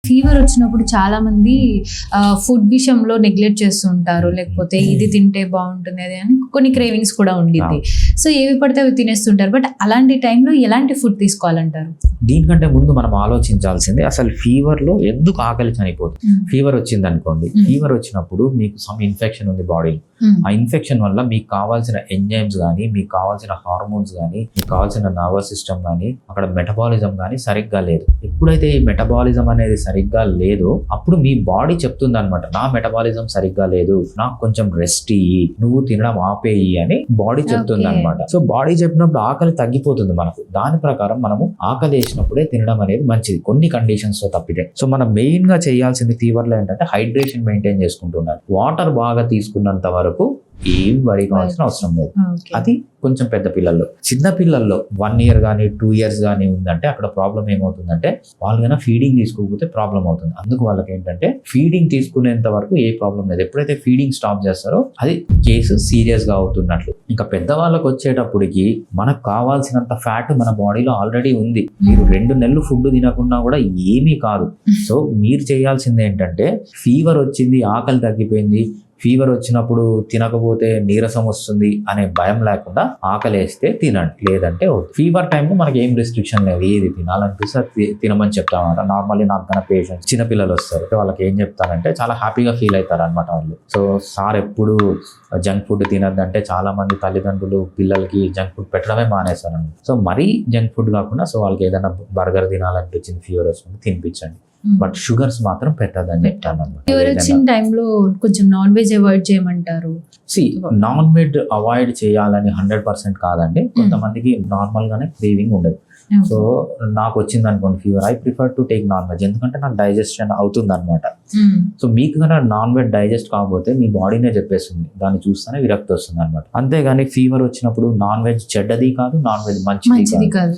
Fever వచ్చినప్పుడు చాలా మంది ఫుడ్ విషయంలో నెగ్లెక్ట్ చేస్తుంటారు, లేకపోతే ఇది తింటే బాగుంటుంది అది అని కొన్ని క్రేవింగ్స్ కూడా ఉండిద్ది. సో ఏవి పడితే అవి తినేస్తుంటారు. బట్ అలాంటి టైంలో ఎలాంటి ఫుడ్ తీసుకోవాలంటారు? దీనికంటే ముందు మనం ఆలోచించాల్సింది అసలు ఫీవర్ లో ఎందుకు ఆకలి చనిపోతుంది. ఫీవర్ వచ్చింది అనుకోండి, ఫీవర్ వచ్చినప్పుడు మీకు సమ్ ఇన్ఫెక్షన్ ఉంది బాడీలో. ఆ ఇన్ఫెక్షన్ వల్ల మీకు కావాల్సిన ఎంజైమ్స్ కానీ, మీకు కావాల్సిన హార్మోన్స్ కానీ, మీకు కావాల్సిన నర్వస్ సిస్టమ్ కానీ, అక్కడ మెటబాలిజం కానీ సరిగ్గా లేదు. ఎప్పుడైతే ఈ మెటబాలిజం అనేది సరిగ్గా లేదో అప్పుడు మీ బాడీ చెప్తుంది అనమాట, నా మెటబాలిజం సరిగ్గా లేదు, నాకు కొంచెం రెస్ట్ ఇయ్యి, నువ్వు తినడం ఆపేయి అని బాడీ చెప్తుంది అనమాట. సో బాడీ చెప్పినప్పుడు ఆకలి తగ్గిపోతుంది మనకు. దాని ప్రకారం మనము ఆకలి వేసినప్పుడే తినడం అనేది మంచిది, కొన్ని కండిషన్స్ లో తప్పితే. సో మనం మెయిన్ గా చేయాల్సింది ఫీవర్ లో ఏంటంటే హైడ్రేషన్ మెయింటైన్ చేసుకుంటున్నారు. వాటర్ బాగా తీసుకున్నంత వరకు ఏం వరి కావాల్సిన అవసరం లేదు. అది కొంచెం పెద్ద పిల్లల్లో. చిన్న పిల్లల్లో 1 year కానీ 2 years కానీ ఉందంటే అక్కడ ప్రాబ్లం ఏమవుతుందంటే వాళ్ళు కన్నా ఫీడింగ్ తీసుకోకపోతే ప్రాబ్లం అవుతుంది. అందుకు వాళ్ళకి ఏంటంటే ఫీడింగ్ తీసుకునేంత వరకు ఏ ప్రాబ్లం లేదు. ఎప్పుడైతే ఫీడింగ్ స్టాప్ చేస్తారో అది కేసు సీరియస్ గా అవుతున్నట్లు. ఇంకా పెద్దవాళ్ళకి వచ్చేటప్పటికి మనకు కావాల్సినంత ఫ్యాట్ మన బాడీలో ఆల్రెడీ ఉంది. మీరు 2 నెలలు ఫుడ్ తినకున్నా కూడా ఏమీ కాదు. సో మీరు చేయాల్సింది ఏంటంటే ఫీవర్ వచ్చింది, ఆకలి తగ్గిపోయింది, ఫీవర్ వచ్చినప్పుడు తినకపోతే నీరసం వస్తుంది అనే భయం లేకుండా ఆకలి వేస్తే తినండి, లేదంటే ఫీవర్ టైంలో మనకి ఏం రెస్ట్రిక్షన్ లేదు, ఏది తినాలనిపిస్తే తినమని చెప్తామన్నమాట. నార్మల్లీ నాకు కన్నా పేషెంట్స్ చిన్నపిల్లలు వస్తారు, వాళ్ళకి ఏం చెప్తానంటే చాలా హ్యాపీగా ఫీల్ అవుతారు అనమాట వాళ్ళు. సో సార్ ఎప్పుడు జంక్ ఫుడ్ తినద్దంటే చాలా మంది తల్లిదండ్రులు పిల్లలకి జంక్ ఫుడ్ పెట్టడమే మానేస్తారు. సో మరీ జంక్ ఫుడ్ కాకుండా సో వాళ్ళకి ఏదైనా బర్గర్ తినాలనిపించింది ఫీవర్ వచ్చినప్పుడు తినిపించండి, బట్ షుగర్స్ మాత్రం పెట్టదని చెప్తాను. ఫీవర్ వచ్చిన టైంలో కొంచెం నాన్ వెజ్ అవాయిడ్ చేయమంటారు. నాన్ వెజ్ అవాయిడ్ చేయాలని 100% కాదండి. కొంతమందికి నార్మల్ గానే క్రేవింగ్ ఉండదు. సో నాకు వచ్చింది అనుకోండి fever, I prefer to take non veg, ఎందుకంటే నాకు డైజెషన్ అవుతుంది అనమాట. సో మీకు కన్నా నాన్ వెజ్ డైజెస్ట్ కాకపోతే మీ బాడీనే చెప్పేస్తుంది, దాన్ని చూస్తేనే విరక్తి వస్తుంది అనమాట. అంతేగాని ఫీవర్ వచ్చినప్పుడు నాన్ వెజ్ చెడ్డది కాదు, నాన్ వెజ్ మంచిది కాదు.